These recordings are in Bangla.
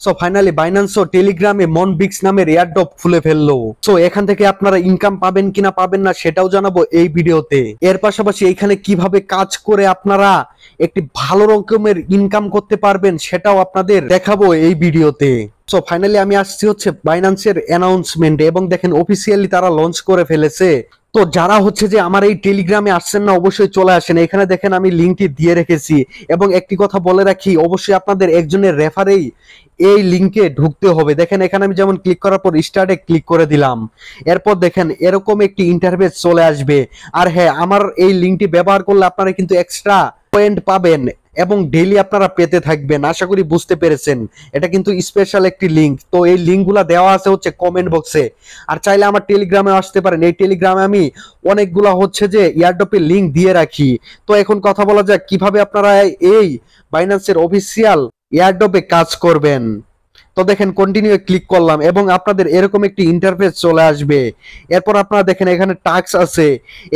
সো ফাইনালি বাইন্যান্স ও টেলিগ্রামে মনবিক্স নামের এয়ারড্রপ খুলে ফেললো। সো এখান থেকে আপনারা ইনকাম পাবেন কিনা পাবেন না সেটাও জানাবো এই ভিডিওতে। এর পাশাপাশি এইখানে কিভাবে কাজ করে আপনারা একটি ভালো রকমের ইনকাম করতে পারবেন সেটাও আপনাদের দেখাবো এই ভিডিওতে। সো ফাইনালি আমি আসছি হচ্ছে বাইন্যান্সের অ্যানাউন্সমেন্টে, এবং দেখেন অফিসিয়ালি তারা লঞ্চ করে ফেলেছে। তো যারা হচ্ছে যে আমার এই টেলিগ্রামে আসছেন না, অবশ্যই চলে আসেন। এখানে দেখেন আমি লিঙ্কটি দিয়ে রেখেছি, এবং একটি কথা বলে রাখি, অবশ্যই আপনাদের একজনের রেফারেই এই লিঙ্কে ঢুকতে হবে। দেখেন এখানে আমি যেমন ক্লিক করার পর স্টার্টে ক্লিক করে দিলাম, এরপর দেখেন এরকম একটি ইন্টারফেস চলে আসবে। আর হ্যাঁ, আমার এই লিঙ্কটি ব্যবহার করলে আপনারা কিন্তু এক্সট্রা পয়েন্ট পাবেন এবং ডেইলি আপনারা পেতে থাকবেন। আশা করি বুঝতে পেরেছেন, এটা কিন্তু স্পেশাল একটি লিঙ্ক। তো এই লিঙ্কগুলো দেওয়া আছে হচ্ছে কমেন্ট বক্সে, আর চাইলে আমার টেলিগ্রামে আসতে পারেন। এই টেলিগ্রামে আমি অনেকগুলা হচ্ছে যে এয়ারড্রপের লিঙ্ক দিয়ে রাখি। তো এখন কথা বলা যাক কিভাবে আপনারা এই বাইন্যান্সের অফিসিয়াল এয়ারড্রপে কাজ করবেন। তো দেখেন কন্টিনিউ ক্লিক করলাম এবং আপনাদের এরকম একটি ইন্টারফেস চলে আসবে। এরপর আপনারা দেখেন এখানে টাস্ক আছে,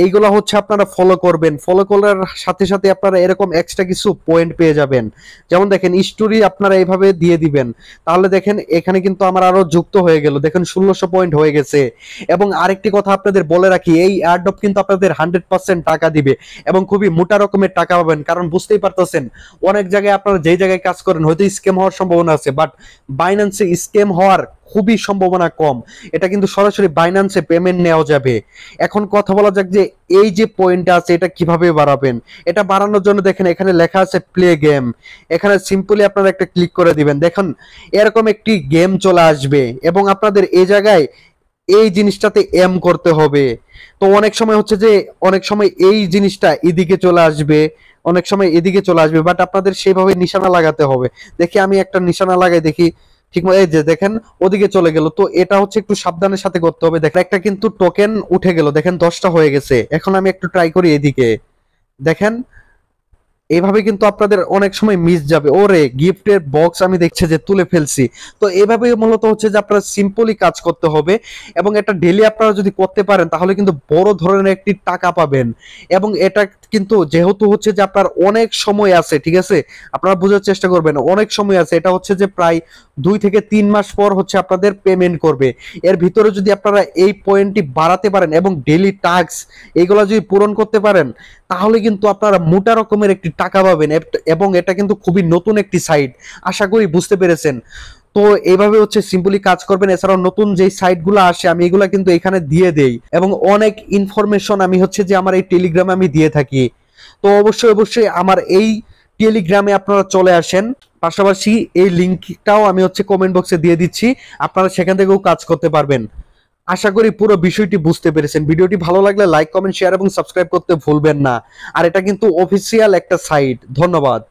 এইগুলো হচ্ছে আপনারা ফলো করবেন। ফলো করার সাথে সাথে আপনারা এরকম এক্সট্রা কিছু পয়েন্ট পেয়ে যাবেন। যেমন দেখেন স্টোরি আপনারা এইভাবে দিয়ে দিবেন, তাহলে দেখেন এখানে কিন্তু আমার আরো যুক্ত হয়ে গেল। দেখেন 1600 পয়েন্ট হয়ে গেছে। এবং আরেকটি কথা আপনাদের বলে রাখি, এই এয়ারড্রপ কিন্তু আপনাদের 100% টাকা দিবে এবং খুবই মোটা রকমের টাকা পাবেন। কারণ বুঝতেই পারতেছেন, অনেক জায়গায় আপনারা যেই জায়গায় কাজ করেন হয়তো স্ক্যাম হওয়ার সম্ভাবনা আছে, বাট বাইন্যান্সে স্ক্যাম হওয়ার খুবই সম্ভাবনা কম। এটা কিন্তু সরাসরি বাইন্যান্সে পেমেন্ট নেওয়া যাবে। এখন কথা বলা যাক যে এই যে পয়েন্ট আছে এটা কিভাবে বাড়াবেন। এটা বাড়ানোর জন্য দেখেন এখানে লেখা আছে প্লে গেম, এখানে সিম্পলি আপনারা একটা ক্লিক করে দিবেন। দেখুন এরকম একটি গেম চলে আসবে এবং আপনাদের এই জায়গায় এই জিনিসটাতে এম করতে হবে। তো অনেক সময় হচ্ছে যে অনেক সময় এই জিনিসটা এদিকে চলে আসবে, অনেক সময় এদিকে চলে আসবে, বাট আপনাদের সেভাবে নিশানা লাগাতে হবে। দেখি আমি একটা নিশানা লাগাই দেখি, ঠিক এই যে দেখেন ওদিকে চলে গেল। তো এটা হচ্ছে একটু সাবধানের সাথে করতে হবে। দেখেন একটা কিন্তু টোকেন উঠে গেল, দেখেন 10টা হয়ে গেছে। এখন আমি একটু ট্রাই করি এদিকে, দেখেন এইভাবে কিন্তু আপনাদের অনেক সময় মিস যাবে। ওরে গিফটের বক্স আমি দেখছি যে তুলে ফেলছি। তো এইভাবে মূলত হচ্ছে যে আপনারা সিম্পলি কাজ করতে হবে, এবং এটা ডেলি আপনারা যদি করতে পারেন তাহলে কিন্তু বড় ধরনের একটি টাকা পাবেন। এবং এটা কিন্তু যেহেতু হচ্ছে যে আপনার অনেক সময় আছে, ঠিক আছে, আপনারা বোঝার চেষ্টা করবেন, অনেক সময় আছে। এটা হচ্ছে যে প্রায় 2 থেকে 3 মাস পর হচ্ছে আপনাদের পেমেন্ট করবে। এর ভিতরে যদি আপনারা এই পয়েন্টটি বাড়াতে পারেন এবং ডেলি টাস্ক এইগুলো যদি পূরণ করতে পারেন, তাহলে কিন্তু আপনারা মোটা রকমের একটি টাকা পাবেন। এবং এটা কিন্তু খুবই নতুন একটি সাইট, আশা করি বুঝতে পেরেছেন। তো এইভাবে হচ্ছে সিম্পলি কাজ করবেন। এছাড়াও নতুন যেই সাইটগুলো আসে আমি এগুলা কিন্তু এখানে দিয়ে দেই, এবং অনেক ইনফরমেশন আমি হচ্ছে যে আমার এই টেলিগ্রামে আমি দিয়ে থাকি। তো অবশ্যই অবশ্যই আমার এই টেলিগ্রামে আপনারা চলে আসেন। পাশাপাশি এই লিঙ্কটাও আমি হচ্ছে কমেন্ট বক্সে দিয়ে দিচ্ছি, আপনারা সেখান থেকেও কাজ করতে পারবেন। আশা করি পুরো বিষয়টি বুঝতে পেরেছেন। ভিডিওটি ভালো লাগলে লাইক, কমেন্ট, শেয়ার এবং সাবস্ক্রাইব করতে ভুলবেন না। আর এটা কিন্তু অফিসিয়াল একটা সাইট। ধন্যবাদ।